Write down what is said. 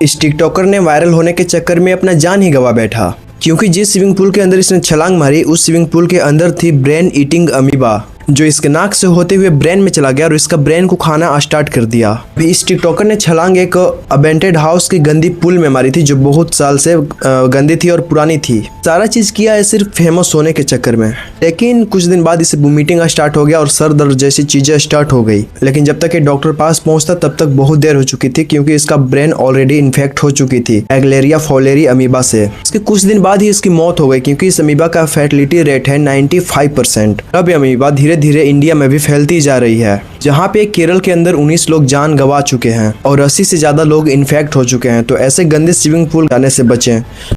इस टिकटॉकर ने वायरल होने के चक्कर में अपना जान ही गंवा बैठा, क्योंकि जिस स्विमिंग पूल के अंदर इसने छलांग मारी उस स्विमिंग पूल के अंदर थी ब्रेन ईटिंग अमीबा, जो इसके नाक से होते हुए ब्रेन में चला गया और इसका ब्रेन को खाना स्टार्ट कर दिया। इस टिकटॉकर ने छलांग एक अबेंटेड हाउस की गंदी पुल में मारी थी, जो बहुत साल से गंदी थी और पुरानी थी। सारा चीज किया है सिर्फ फेमस होने के चक्कर में। लेकिन कुछ दिन बाद इसे वोमिटिंग स्टार्ट हो गया और सर दर्द जैसी चीजें स्टार्ट हो गई। लेकिन जब तक ये डॉक्टर पास पहुंचता तब तक बहुत देर हो चुकी थी, क्योंकि इसका ब्रेन ऑलरेडी इन्फेक्ट हो चुकी थी एग्लेरिया फौलेरी अमीबा से। इसके कुछ दिन बाद ही इसकी मौत हो गई, क्योंकि इस अमीबा का फर्टिलिटी रेट है 95%। अब ये अमीबा धीरे धीरे इंडिया में भी फैलती जा रही है, जहाँ पे केरल के अंदर 19 लोग जान गंवा चुके हैं और 80 से ज्यादा लोग इन्फेक्ट हो चुके हैं। तो ऐसे गंदे स्विमिंग पूल जाने से बचें।